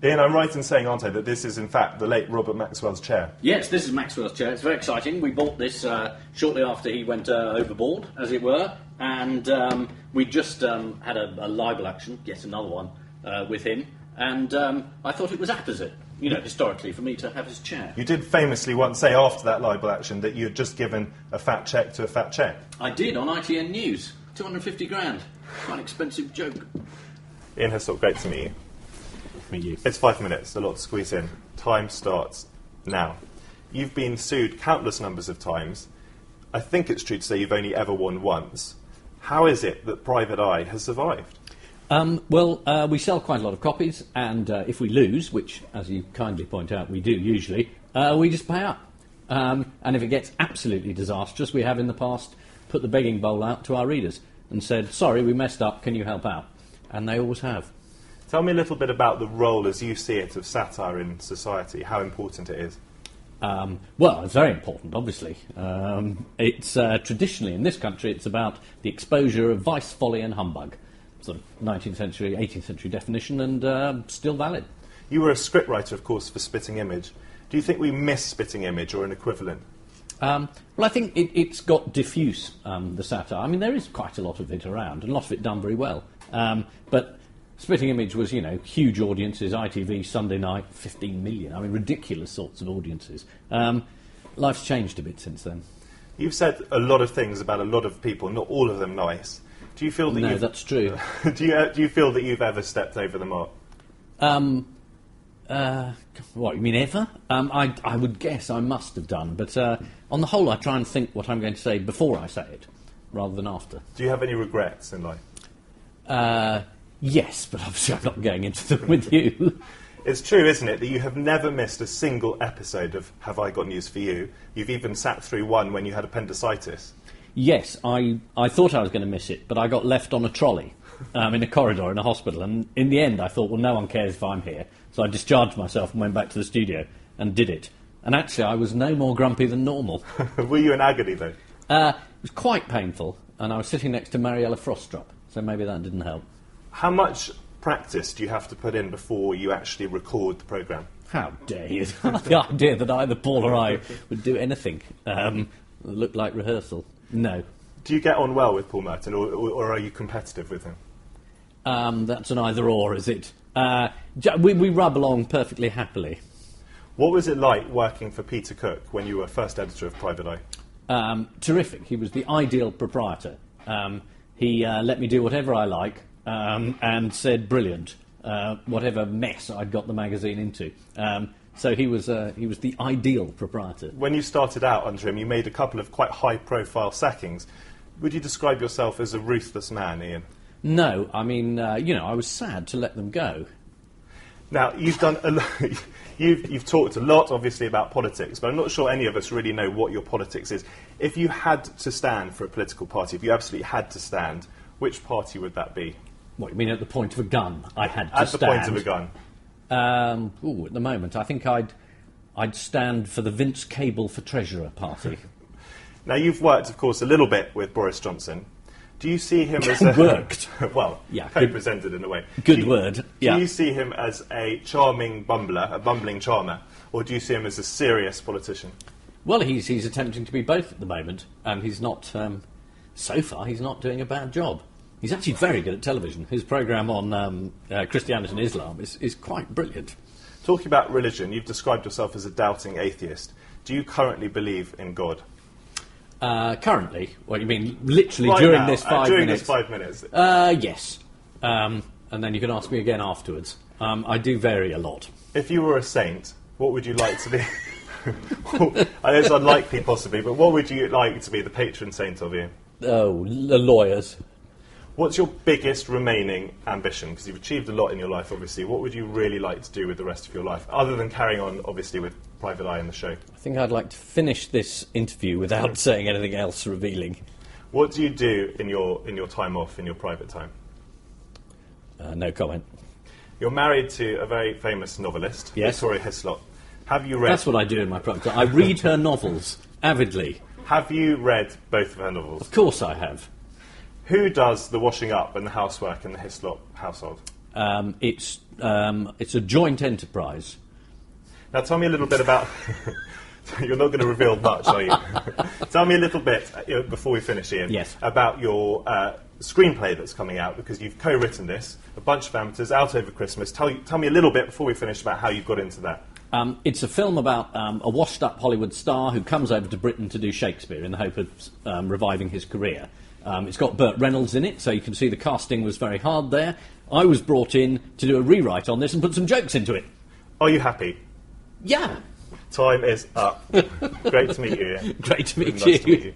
Ian, I'm right in saying, aren't I, that this is in fact the late Robert Maxwell's chair? Yes, this is Maxwell's chair. It's very exciting. We bought this shortly after he went overboard, as it were, and we just had a libel action, yet another one, with him, and I thought it was apposite, historically, for me to have his chair. You did famously once say after that libel action that you had just given a fat cheque to a fat cheque. I did, on ITN News. 250 grand. Quite an expensive joke. Ian Hislop, great to meet you. Meet you. It's 5 minutes, a lot to squeeze in. Time starts now. You've been sued countless numbers of times. I think it's true to say you've only ever won once. How is it that Private Eye has survived? We sell quite a lot of copies, and if we lose, which, as you kindly point out, we do usually, we just pay up. And if it gets absolutely disastrous, we have in the past put the begging bowl out to our readers and said, sorry, we messed up, can you help out? And they always have. Tell me a little bit about the role, as you see it, of satire in society, how important it is. It's very important, obviously. It's traditionally, in this country, it's about the exposure of vice, folly and humbug. Sort of 19th century, 18th century definition, and still valid. You were a scriptwriter, of course, for Spitting Image. Do you think we miss Spitting Image or an equivalent? I think it's got diffuse, the satire. I mean, there is quite a lot of it around, and a lot of it done very well. But Spitting Image was, huge audiences, ITV, Sunday night, 15 million. I mean, ridiculous sorts of audiences. Life's changed a bit since then. You've said a lot of things about a lot of people, not all of them nice. Do you feel that No, that's true. do you feel that you've ever stepped over the mark? What, you mean ever? I would guess I must have done, but on the whole I try and think what I'm going to say before I say it, rather than after. Do you have any regrets in life? Yes, but obviously I'm not going into them with you. It's true, isn't it, that you have never missed a single episode of Have I Got News For You? You've even sat through one when you had appendicitis. Yes, I thought I was going to miss it, but I got left on a trolley in a corridor in a hospital, and in the end I thought, well, no one cares if I'm here. So I discharged myself and went back to the studio and did it. And actually I was no more grumpy than normal. Were you in agony, though? It was quite painful, and I was sitting next to Mariella Frostrop, so maybe that didn't help. How much practice do you have to put in before you actually record the programme? How dare you? The idea that either Paul or I would do anything that looked like rehearsal. No. Do you get on well with Paul Merton, or are you competitive with him? That's an either-or, is it? We rub along perfectly happily. What was it like working for Peter Cook when you were first editor of Private Eye? Terrific. He was the ideal proprietor. He let me do whatever I like and said, brilliant, whatever mess I'd got the magazine into. So he was the ideal proprietor. When you started out under him, you made a couple of quite high-profile sackings. Would you describe yourself as a ruthless man, Ian? No, I mean, I was sad to let them go. Now, you've done a lot, you've talked a lot, obviously, about politics, but I'm not sure any of us really know what your politics is. If you had to stand for a political party, if you absolutely had to stand, which party would that be? What, you mean at the point of a gun? I had to stand. At the point of a gun. At the moment, I think I'd stand for the Vince Cable for Treasurer party. Now, you've worked, of course, a little bit with Boris Johnson. Do you see him as worked? Well, yeah, co-presented in a way. Good word. Yeah. Do you see him as a charming bumbler, a bumbling charmer, or do you see him as a serious politician? Well, he's attempting to be both at the moment, and he's not. So far, he's not doing a bad job. He's actually very good at television. His programme on Christianity and Islam is quite brilliant. Talking about religion, you've described yourself as a doubting atheist. Do you currently believe in God? Currently? What, you mean literally right during now, this 5 minutes? During this 5 minutes? Yes. And then you can ask me again afterwards. I do vary a lot. If you were a saint, what would you like to be? I know it's unlikely, possibly, but what would you like to be the patron saint of, Ian? Oh, the lawyers. What's your biggest remaining ambition? Because you've achieved a lot in your life, obviously. What would you really like to do with the rest of your life, other than carrying on, obviously, with Private Eye and the show? I think I'd like to finish this interview without saying anything else revealing. What do you do in your time off, in your private time? No comment. You're married to a very famous novelist, yes. Victoria Hislop. Have you read... That's what I do in my private time. I read her novels, avidly. Have you read both of her novels? Of course I have. Who does the washing up and the housework in the Hislop household? It's a joint enterprise. Now, tell me a little bit about. You're not going to reveal much, are you? Tell me a little bit before we finish, Ian. Yes. About your screenplay that's coming out, because you've co-written this, a bunch of amateurs out over Christmas. Tell me a little bit before we finish about how you got into that. It's a film about a washed-up Hollywood star who comes over to Britain to do Shakespeare in the hope of reviving his career. It's got Burt Reynolds in it, so you can see the casting was very hard there. I was brought in to do a rewrite on this and put some jokes into it. Are you happy? Yeah. Time is up. Great to meet you, Ian. Great to meet Nice to meet you.